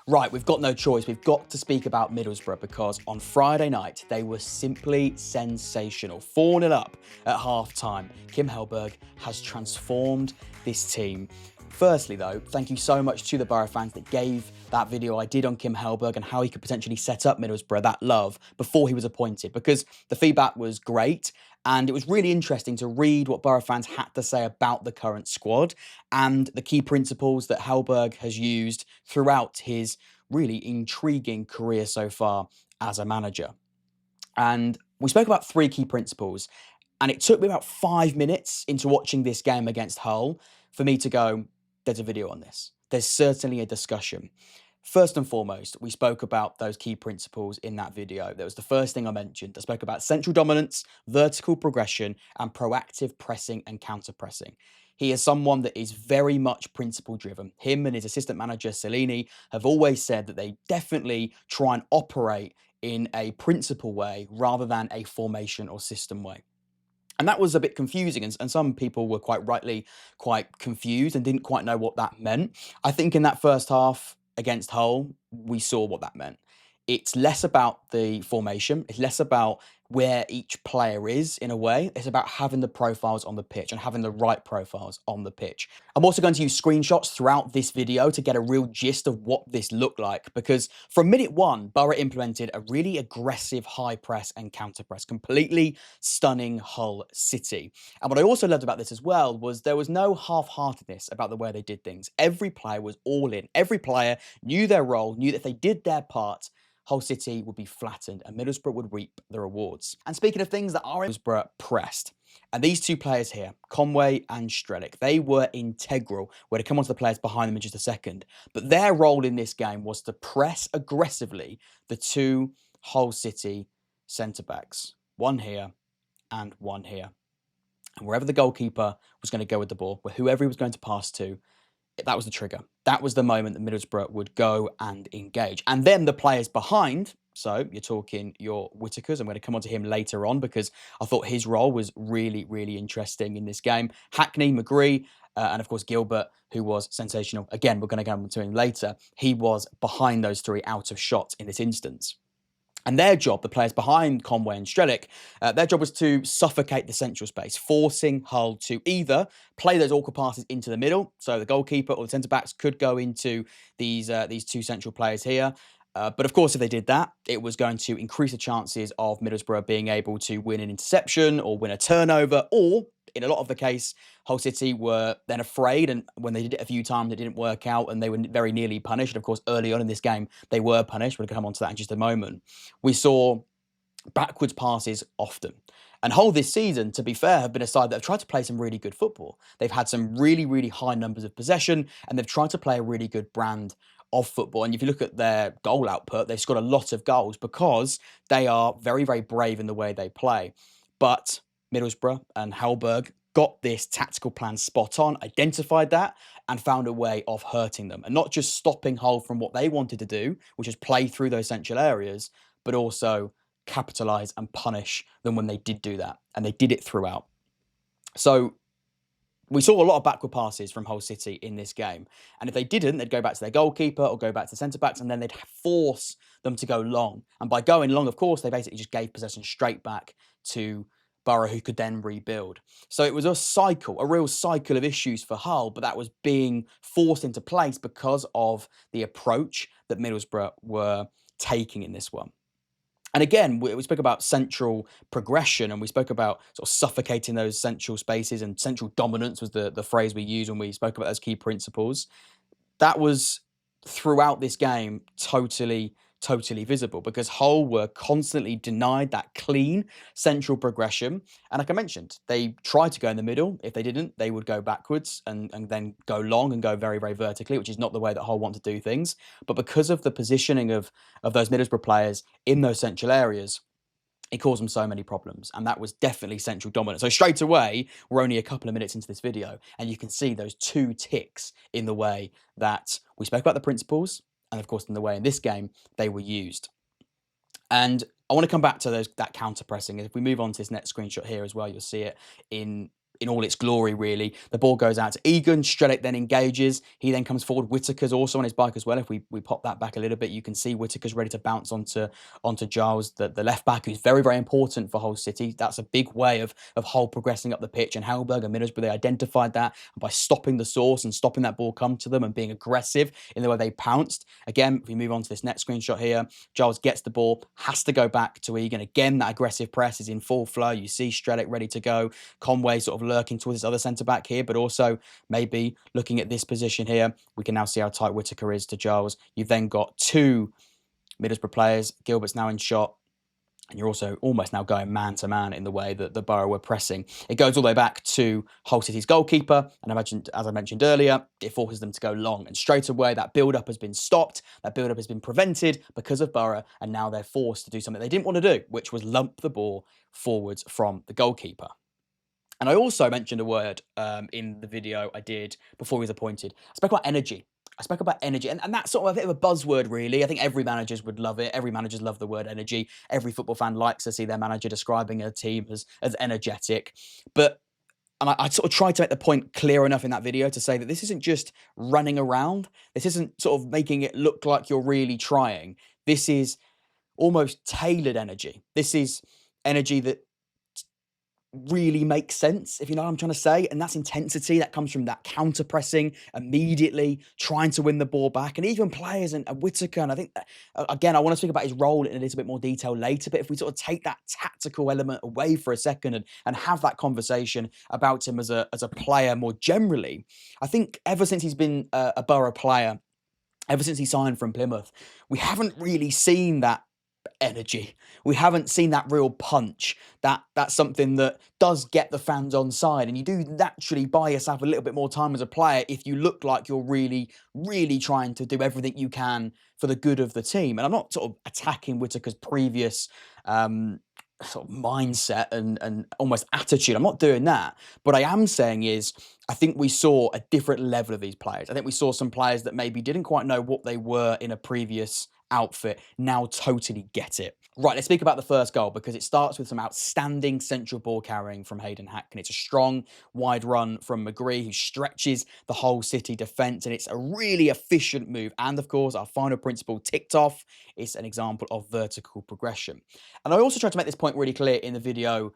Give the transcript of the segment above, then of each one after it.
Right, we've got no choice. We've got to speak about Middlesbrough because on Friday night, they were simply sensational. 4-0 up at half-time. Kim Hellberg has transformed this team. Firstly, though, thank you so much to the Boro fans that gave that video I did on Kim Hellberg and how he could potentially set up Middlesbrough, that love, before he was appointed, because the feedback was great. And it was really interesting to read what Boro fans had to say about the current squad and the key principles that Hellberg has used throughout his really intriguing career so far as a manager. And we spoke about three key principles, and it took me about 5 minutes into watching this game against Hull for me to go, there's a video on this. There's certainly a discussion. First and foremost, we spoke about those key principles in that video. That was the first thing I mentioned. I spoke about central dominance, vertical progression, and proactive pressing and counter-pressing. He is someone that is very much principle-driven. Him and his assistant manager, Cellini, have always said that they definitely try and operate in a principle way rather than a formation or system way. And that was a bit confusing, and some people were quite rightly quite confused and didn't quite know what that meant. I think in that first half against Hull, we saw what that meant. It's less about the formation, it's less about where each player is in a way. It's about having the profiles on the pitch and having the right profiles on the pitch. I'm also going to use screenshots throughout this video to get a real gist of what this looked like, because from minute one, Boro implemented a really aggressive high press and counter press, completely stunning Hull City. And what I also loved about this as well was there was no half-heartedness about the way they did things. Every player was all in. Every player knew their role, knew that if they did their part, Hull City would be flattened and Middlesbrough would reap the rewards. And speaking of things that are Middlesbrough pressed, and these two players here, Conway and Strelic, they were integral. We're going to come on to the players behind them in just a second. But their role in this game was to press aggressively the two Hull City centre-backs. One here and one here. And wherever the goalkeeper was going to go with the ball, whoever he was going to pass to, that was the trigger. That was the moment that Middlesbrough would go and engage. And then the players behind, so you're talking your Whitakers, I'm going to come on to him later on because I thought his role was really, really interesting in this game. Hackney, McGree, and of course Gilbert, who was sensational. Again, we're going to go on to him later. He was behind those three out of shot in this instance. And their job, the players behind Conway and Strelic, their job was to suffocate the central space, forcing Hull to either play those awkward passes into the middle, so the goalkeeper or the centre-backs could go into these two central players here. But of course, if they did that, it was going to increase the chances of Middlesbrough being able to win an interception or win a turnover, or in a lot of the case, Hull City were then afraid, and when they did it a few times, it didn't work out, and they were very nearly punished. And of course, early on in this game, they were punished. We'll come on to that in just a moment. We saw backwards passes often. And Hull this season, to be fair, have been a side that have tried to play some really good football. They've had some really, really high numbers of possession, and they've tried to play a really good brand of football. And if you look at their goal output, they've scored a lot of goals because they are very, very brave in the way they play. But Middlesbrough and Hellberg got this tactical plan spot on, identified that, and found a way of hurting them. And not just stopping Hull from what they wanted to do, which is play through those central areas, but also capitalise and punish them when they did do that. And they did it throughout. So we saw a lot of backward passes from Hull City in this game. And if they didn't, they'd go back to their goalkeeper or go back to the centre-backs, and then they'd force them to go long. And by going long, of course, they basically just gave possession straight back to Boro, who could then rebuild. So it was a cycle, a real cycle of issues for Hull, but that was being forced into place because of the approach that Middlesbrough were taking in this one. And again, we spoke about central progression, and we spoke about sort of suffocating those central spaces, and central dominance was the phrase we used when we spoke about those key principles. That was throughout this game totally visible because Hull were constantly denied that clean central progression. And like I mentioned, they tried to go in the middle. If they didn't, they would go backwards and then go long and go very, very vertically, which is not the way that Hull want to do things. But because of the positioning of those Middlesbrough players in those central areas, it caused them so many problems, and that was definitely central dominance. So straight away, we're only a couple of minutes into this video, and you can see those two ticks in the way that we spoke about the principles, and of course in the way in this game they were used. And I want to come back to that counter pressing. If we move on to this next screenshot here as well, you'll see it in in all its glory, really. The ball goes out to Egan. Strelic then engages. He then comes forward. Whittaker's also on his bike as well. If we pop that back a little bit, you can see Whittaker's ready to bounce onto Giles, the left back, who's very, very important for Hull City. That's a big way of Hull progressing up the pitch. And Hellberg and Middlesbrough, they identified that by stopping the source and stopping that ball come to them and being aggressive in the way they pounced. Again, if we move on to this next screenshot here, Giles gets the ball, has to go back to Egan. Again, that aggressive press is in full flow. You see Strelic ready to go. Conway sort of lurking towards his other centre-back here, but also maybe looking at this position here, we can now see how tight Whittaker is to Giles. You've then got two Middlesbrough players. Gilbert's now in shot. And you're also almost now going man-to-man in the way that the Boro were pressing. It goes all the way back to Hull City's goalkeeper. And as I mentioned earlier, it forces them to go long. And straight away, that build-up has been stopped. That build-up has been prevented because of Boro. And now they're forced to do something they didn't want to do, which was lump the ball forwards from the goalkeeper. And I also mentioned a word in the video I did before he was appointed. I spoke about energy. And that's sort of a bit of a buzzword, really. I think every manager would love it. Every manager loves the word energy. Every football fan likes to see their manager describing a team as energetic. And I sort of tried to make the point clear enough in that video to say that this isn't just running around. This isn't sort of making it look like you're really trying. This is almost tailored energy. This is energy that really makes sense, if you know what I'm trying to say. And that's intensity that comes from that counter pressing, immediately trying to win the ball back. And even players and Whittaker, and I think, again, I want to speak about his role in a little bit more detail later, but if we sort of take that tactical element away for a second and have that conversation about him as a player more generally, I think ever since he's been a Boro player, ever since he signed from Plymouth, we haven't really seen that energy. We haven't seen that real punch. That's something that does get the fans on side. And you do naturally buy yourself a little bit more time as a player if you look like you're really, really trying to do everything you can for the good of the team. And I'm not sort of attacking Whittaker's previous sort of mindset and almost attitude. I'm not doing that. What I am saying is, I think we saw a different level of these players. I think we saw some players that maybe didn't quite know what they were in a previous outfit now totally get it. Right, let's speak about the first goal because it starts with some outstanding central ball carrying from Hayden Hackney. It's a strong, wide run from McGree who stretches the Hull City defence, and it's a really efficient move. And of course, our final principle ticked off. It's an example of vertical progression. And I also tried to make this point really clear in the video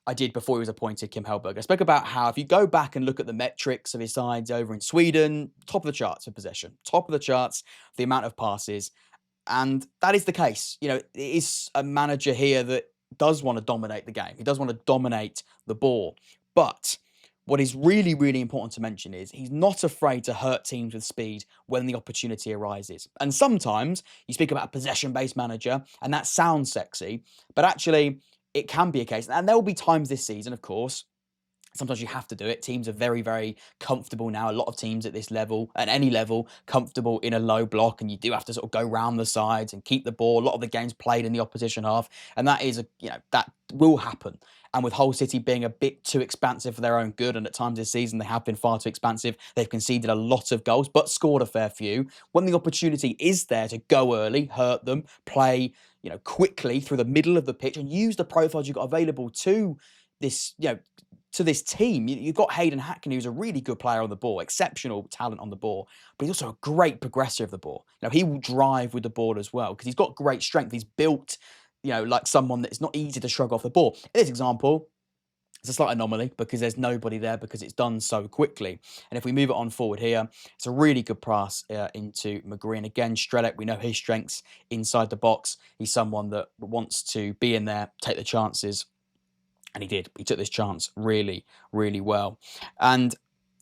I did before he was appointed, Kim Hellberg. I spoke about how if you go back and look at the metrics of his sides over in Sweden, top of the charts for possession, top of the charts, the amount of passes. And that is the case. You know, it is a manager here that does want to dominate the game. He does want to dominate the ball. But what is really, really important to mention is he's not afraid to hurt teams with speed when the opportunity arises. And sometimes you speak about a possession-based manager, and that sounds sexy, but actually it can be a case. And there will be times this season, of course, sometimes you have to do it. Teams are very, very comfortable now. A lot of teams at this level, at any level, comfortable in a low block, and you do have to sort of go round the sides and keep the ball. A lot of the games played in the opposition half, and that is, that will happen. And with Hull City being a bit too expansive for their own good, and at times this season they have been far too expansive, they've conceded a lot of goals, but scored a fair few. When the opportunity is there to go early, hurt them, play, quickly through the middle of the pitch, and use the profiles you've got available to this, to this team. You've got Hayden Hackney, who's a really good player on the ball, exceptional talent on the ball, but he's also a great progressor of the ball. He will drive with the ball as well because he's got great strength. He's built, like someone that it's not easy to shrug off the ball. In this example, it's a slight anomaly because there's nobody there because it's done so quickly. And if we move it on forward here, it's a really good pass into McGree. And again, Strelic, we know his strengths inside the box. He's someone that wants to be in there, take the chances. And he did. He took this chance really, really well. And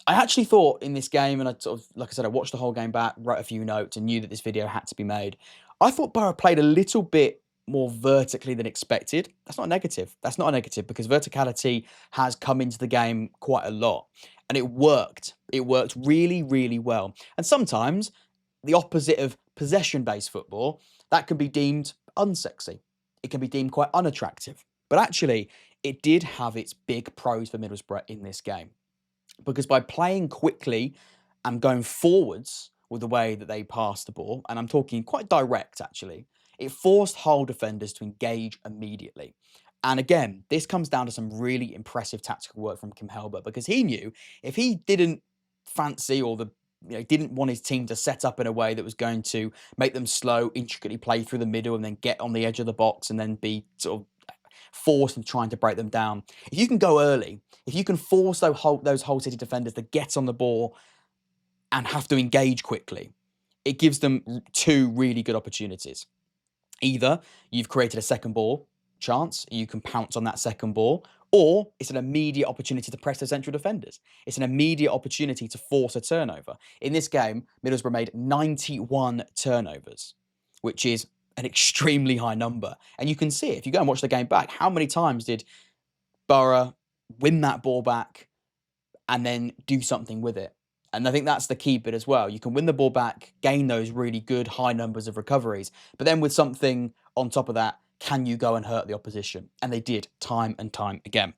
I actually thought in this game, and I sort of, like I said, I watched the whole game back, wrote a few notes, and knew that this video had to be made. I thought Boro played a little bit more vertically than expected. That's not a negative. That's not a negative because verticality has come into the game quite a lot. And it worked. It worked really, really well. And sometimes the opposite of possession-based football, that can be deemed unsexy. It can be deemed quite unattractive. But actually, it did have its big pros for Middlesbrough in this game. Because by playing quickly and going forwards with the way that they passed the ball, and I'm talking quite direct actually, it forced Hull defenders to engage immediately. And again, this comes down to some really impressive tactical work from Kim Hellberg, because he knew if he didn't fancy or didn't want his team to set up in a way that was going to make them slow, intricately play through the middle and then get on the edge of the box and then be sort of forced and trying to break them down. If you can go early, if you can force those Hull City defenders to get on the ball and have to engage quickly, it gives them two really good opportunities. Either you've created a second ball chance, you can pounce on that second ball, or it's an immediate opportunity to press the central defenders. It's an immediate opportunity to force a turnover. In this game, Middlesbrough made 91 turnovers, which is an extremely high number. And you can see it. If you go and watch the game back, how many times did Boro win that ball back and then do something with it? And I think that's the key bit as well. You can win the ball back, gain those really good high numbers of recoveries, but then with something on top of that, can you go and hurt the opposition? And they did time and time again.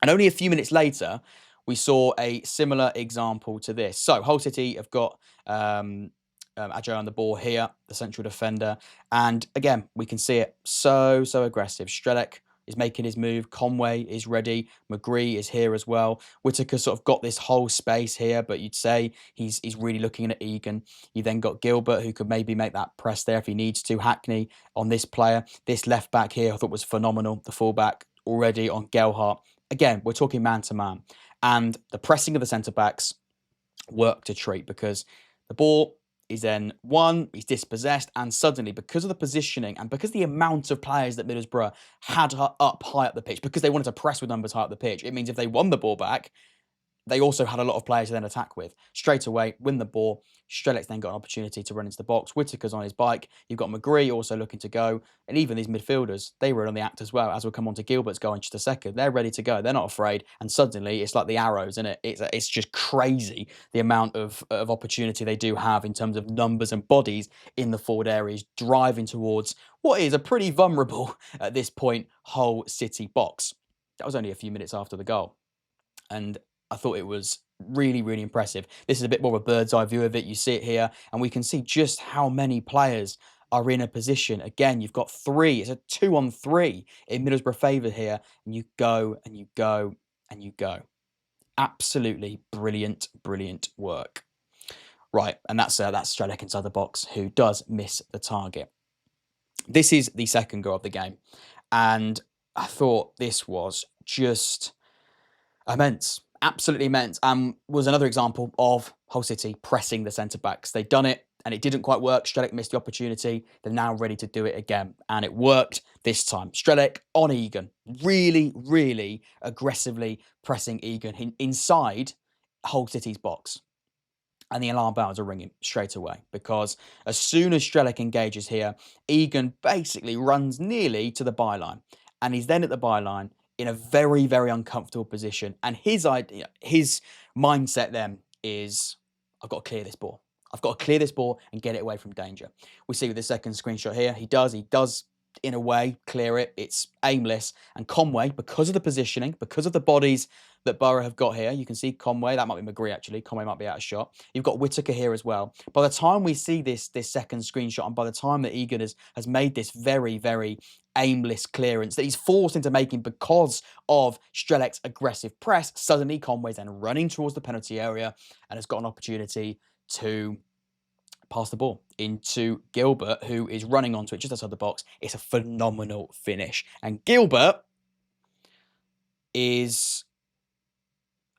And only a few minutes later, we saw a similar example to this. So Hull City have got Ajay on the ball here, the central defender. And again, we can see it so aggressive. Strelec is making his move. Conway is ready. McGree is here as well. Whittaker sort of got this whole space here, but you'd say he's really looking at Egan. You then got Gilbert, who could maybe make that press there if he needs to. Hackney on this player. This left back here I thought was phenomenal. The fullback already on Gelhardt. Again, we're talking man-to-man. And the pressing of the centre-backs worked a treat, because the ball is then won, he's dispossessed, and suddenly, because of the positioning and because the amount of players that Middlesbrough had up high up the pitch, because they wanted to press with numbers high up the pitch, it means if they won the ball back, they also had a lot of players to then attack with. Straight away, win the ball. Strelec's then got an opportunity to run into the box. Whittaker's on his bike. You've got McGree also looking to go. And even these midfielders, they were on the act as well. As we'll come on to Gilbert's goal in just a second. They're ready to go. They're not afraid. And suddenly, it's like the arrows, isn't it? It's just crazy the amount of opportunity they do have in terms of numbers and bodies in the forward areas, driving towards what is a pretty vulnerable, at this point, Hull City box. That was only a few minutes after the goal. And I thought it was really, really impressive. This is a bit more of a bird's eye view of it. You see it here, and we can see just how many players are in a position. Again, you've got three. It's a 2-on-3 in Middlesbrough favour here, and you go and you go and you go. Absolutely brilliant, brilliant work. Right, and that's Strelec inside the box, who does miss the target. This is the second goal of the game, and I thought this was just immense. Absolutely immense, and was another example of Hull City pressing the centre-backs. They'd done it, and it didn't quite work. Strelec missed the opportunity. They're now ready to do it again, and it worked this time. Strelec on Egan, really, really aggressively pressing Egan inside Hull City's box. And the alarm bells are ringing straight away, because as soon as Strelec engages here, Egan basically runs nearly to the byline, and he's then at the byline in a very, very uncomfortable position. And his mindset then is, I've got to clear this ball. I've got to clear this ball and get it away from danger. We see with the second screenshot here, he does in a way clear it. It's aimless. And Conway, because of the positioning, because of the bodies that Boro have got here, you can see Conway, that might be McGree actually, Conway might be out of shot. You've got Whittaker here as well. By the time we see this second screenshot, and by the time that Egan has made this very, very aimless clearance that he's forced into making because of Strelec's aggressive press, suddenly Conway's then running towards the penalty area and has got an opportunity to pass the ball into Gilbert, who is running onto it just outside the box. It's a phenomenal finish. And Gilbert is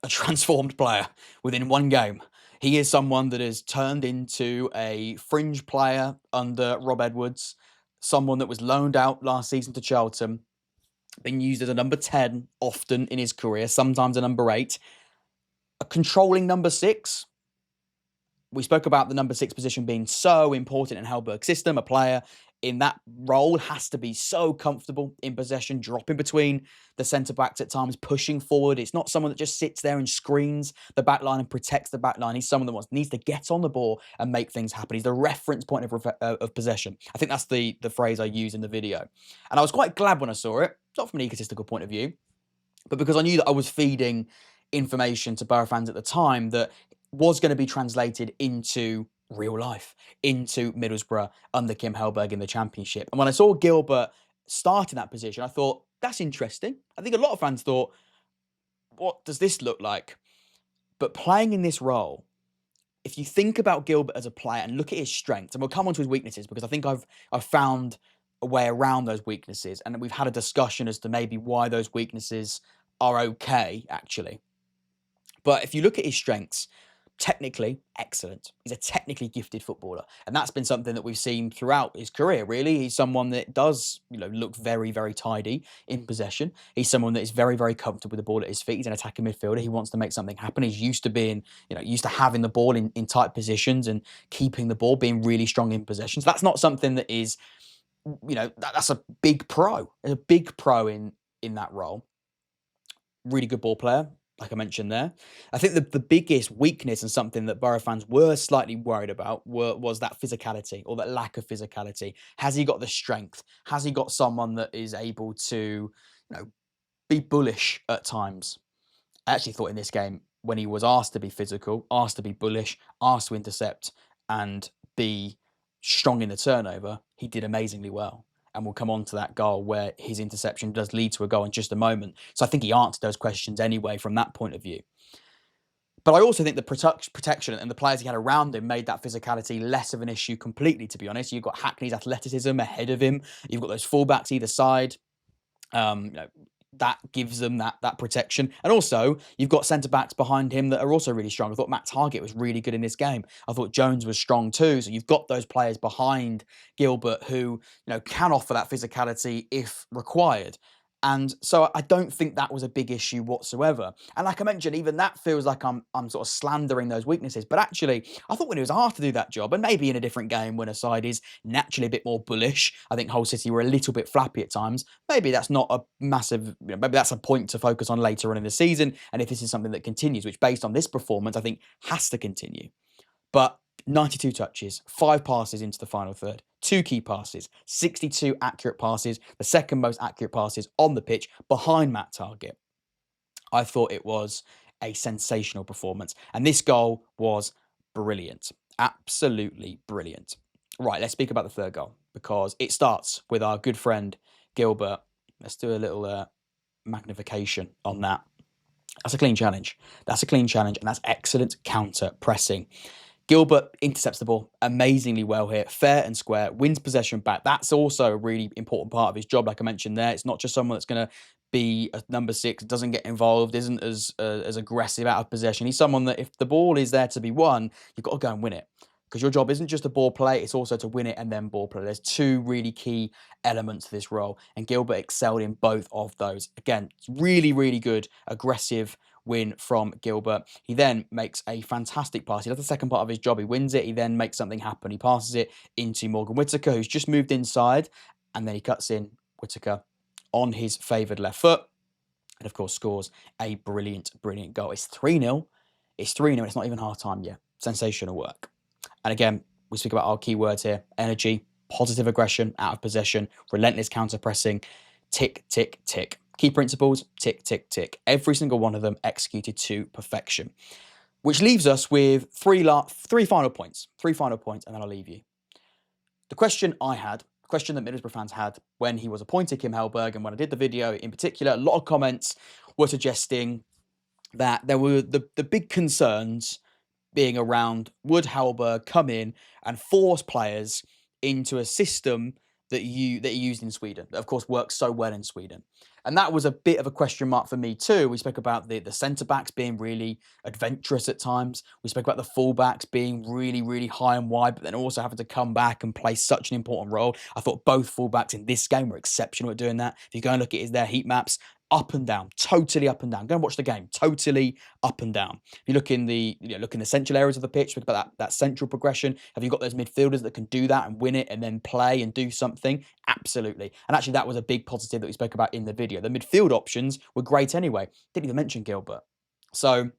a transformed player within one game. He is someone that has turned into a fringe player under Rob Edwards, someone that was loaned out last season to Charlton, been used as a number 10 often in his career, sometimes a number 8, a controlling number 6. We spoke about the number 6 position being so important in Hellberg's system. A player in that role has to be so comfortable in possession, dropping between the centre-backs at times, pushing forward. It's not someone that just sits there and screens the back line and protects the back line. He's someone that needs to get on the ball and make things happen. He's the reference point of possession. I think that's the phrase I use in the video. And I was quite glad when I saw it, not from an egotistical point of view, but because I knew that I was feeding information to Borough fans at the time that was going to be translated into real life, into Middlesbrough under Kim Hellberg in the Championship. And when I saw Gilbert start in that position, I thought, that's interesting. I think a lot of fans thought, what does this look like? But playing in this role, if you think about Gilbert as a player and look at his strengths, and we'll come on to his weaknesses because I think I've found a way around those weaknesses, and we've had a discussion as to maybe why those weaknesses are okay, actually. But if you look at his strengths, technically excellent. He's a technically gifted footballer, and that's been something that we've seen throughout his career. Really, he's someone that does, look very, very tidy in possession. He's someone that is very, very comfortable with the ball at his feet. He's an attacking midfielder. He wants to make something happen. He's used to being, used to having the ball in tight positions and keeping the ball, being really strong in possession. So that's not something that is, that's a big pro. There's a big pro in that role. Really good ball player, like I mentioned there. I think the biggest weakness and something that Boro fans were slightly worried about was that physicality or that lack of physicality. Has he got the strength? Has he got someone that is able to, be bullish at times? I actually thought in this game, when he was asked to be physical, asked to be bullish, asked to intercept and be strong in the turnover, he did amazingly well. And we'll come on to that goal where his interception does lead to a goal in just a moment. So I think he answered those questions anyway from that point of view. But I also think the protection and the players he had around him made that physicality less of an issue completely, to be honest. You've got Hackney's athleticism ahead of him. You've got those fullbacks either side. That gives them that protection. And also, you've got centre-backs behind him that are also really strong. I thought Matt Targett was really good in this game. I thought Jones was strong too. So you've got those players behind Gilbert who, can offer that physicality if required. And so I don't think that was a big issue whatsoever. And like I mentioned, even that feels like I'm sort of slandering those weaknesses. But actually, I thought when he was asked to do that job, and maybe in a different game when a side is naturally a bit more bullish, I think Hull City were a little bit flappy at times. Maybe that's not a massive, maybe that's a point to focus on later on in the season. And if this is something that continues, which based on this performance, I think has to continue. But 92 touches, 5 passes into the final third, 2 key passes, 62 accurate passes, the second most accurate passes on the pitch behind Matt Targett. I thought it was a sensational performance. And this goal was brilliant. Absolutely brilliant. Right, let's speak about the third goal because it starts with our good friend Gilbert. Let's do a little magnification on that. That's a clean challenge. That's a clean challenge, and that's excellent counter pressing. Gilbert intercepts the ball amazingly well here, fair and square, wins possession back. That's also a really important part of his job, like I mentioned there. It's not just someone that's going to be a number 6, doesn't get involved, isn't as aggressive out of possession. He's someone that if the ball is there to be won, you've got to go and win it. Because your job isn't just a ball play, it's also to win it and then ball play. There's 2 really key elements to this role, and Gilbert excelled in both of those. Again, really, really good, aggressive win from Gilbert. He then makes a fantastic pass. He does the second part of his job. He wins it. He then makes something happen. He passes it into Morgan Whittaker, who's just moved inside, and then he cuts in Whittaker on his favoured left foot, and of course scores a brilliant, brilliant goal. It's 3-0. It's 3-0. It's not even half time yet. Sensational work. And again, we speak about our key words here: energy, positive aggression, out of possession, relentless counter pressing, tick, tick, tick. Key principles, tick, tick, tick. Every single one of them executed to perfection. Which leaves us with three final points. 3 final points, and then I'll leave you. The question I had, the question that Middlesbrough fans had when he was appointed, Kim Hellberg, and when I did the video in particular, a lot of comments were suggesting that there were the big concerns being around, would Hellberg come in and force players into a system that he used in Sweden, that of course works so well in Sweden? And that was a bit of a question mark for me too. We spoke about the centre-backs being really adventurous at times. We spoke about the full-backs being really, really high and wide, but then also having to come back and play such an important role. I thought both full-backs in this game were exceptional at doing that. If you go and look at their heat maps, up and down, totally up and down. Go and watch the game, totally up and down. If you look in the central areas of the pitch, think about that central progression. Have you got those midfielders that can do that and win it and then play and do something? Absolutely. And actually, that was a big positive that we spoke about in the video. The midfield options were great anyway. Didn't even mention Gilbert. So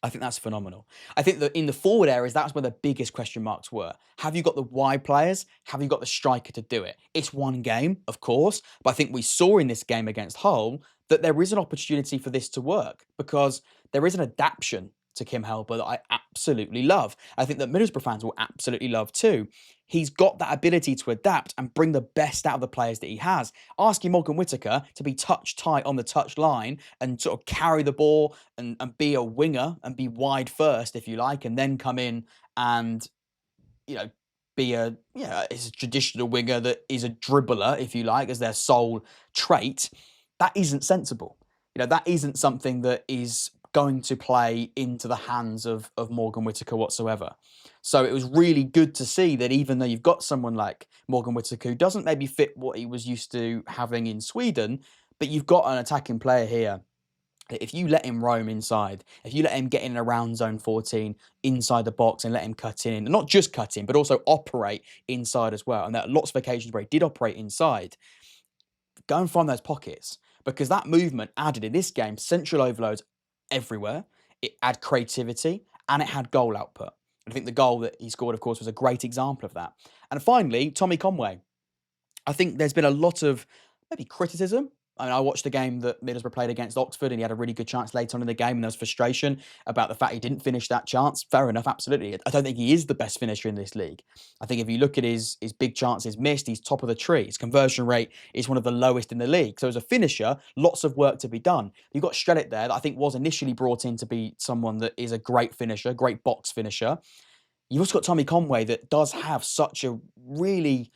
I think that's phenomenal. I think that in the forward areas, that's where the biggest question marks were. Have you got the wide players? Have you got the striker to do it? It's one game, of course, but I think we saw in this game against Hull that there is an opportunity for this to work because there is an adaptation to Kim Hellberg that I absolutely love. I think that Middlesbrough fans will absolutely love too. He's got that ability to adapt and bring the best out of the players that he has. Asking Morgan Whittaker to be touch tight on the touch line and sort of carry the ball and be a winger and be wide first, if you like, and then come in and, you know, be is a traditional winger that is a dribbler, if you like, as their sole trait. That isn't sensible. That isn't something that is going to play into the hands of Morgan Whittaker whatsoever. So it was really good to see that even though you've got someone like Morgan Whittaker who doesn't maybe fit what he was used to having in Sweden, but you've got an attacking player here. If you let him roam inside, if you let him get in around zone 14, inside the box and let him cut in, and not just cut in, but also operate inside as well, and there are lots of occasions where he did operate inside, go and find those pockets, because that movement added in this game central overloads everywhere. It had creativity and it had goal output. I think the goal that he scored, of course, was a great example of that. And finally, Tommy Conway. I think there's been a lot of maybe criticism. I mean, I watched the game that Middlesbrough played against Oxford and he had a really good chance later on in the game and there was frustration about the fact he didn't finish that chance. Fair enough, absolutely. I don't think he is the best finisher in this league. I think if you look at his big chances missed, he's top of the tree. His conversion rate is one of the lowest in the league. So as a finisher, lots of work to be done. You've got Strellick there that I think was initially brought in to be someone that is a great finisher, great box finisher. You've also got Tommy Conway that does have such a really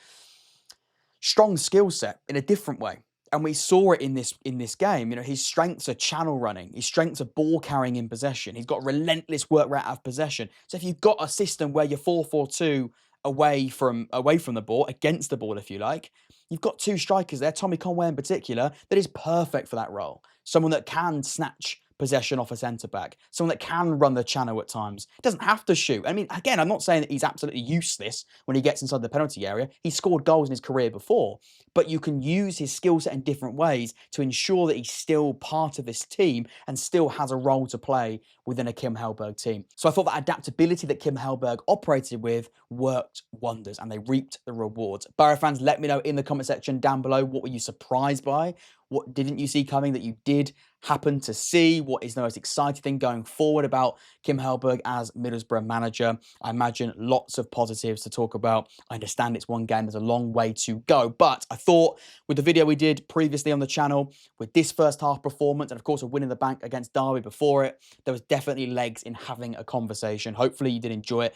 strong skill set in a different way. And we saw it in this game. His strengths are channel running. His strengths are ball carrying in possession. He's got relentless work rate out of possession. So if you've got a system where you're 4-4-2 away from the ball, against the ball, if you like, you've got two strikers there, Tommy Conway in particular, that is perfect for that role. Someone that can snatch possession off a centre-back, someone that can run the channel at times. Doesn't have to shoot. I mean, again, I'm not saying that he's absolutely useless when he gets inside the penalty area. He's scored goals in his career before, but you can use his skill set in different ways to ensure that he's still part of this team and still has a role to play within a Kim Hellberg team. So I thought that adaptability that Kim Hellberg operated with worked wonders and they reaped the rewards. Boro fans, let me know in the comment section down below, what were you surprised by? What didn't you see coming that you did happen to see? What is the most exciting thing going forward about Kim Hellberg as Middlesbrough manager? I imagine lots of positives to talk about. I understand it's one game, there's a long way to go, but I thought with the video we did previously on the channel, with this first half performance, and of course a win in the bank against Derby before it, there was definitely legs in having a conversation. Hopefully you did enjoy it.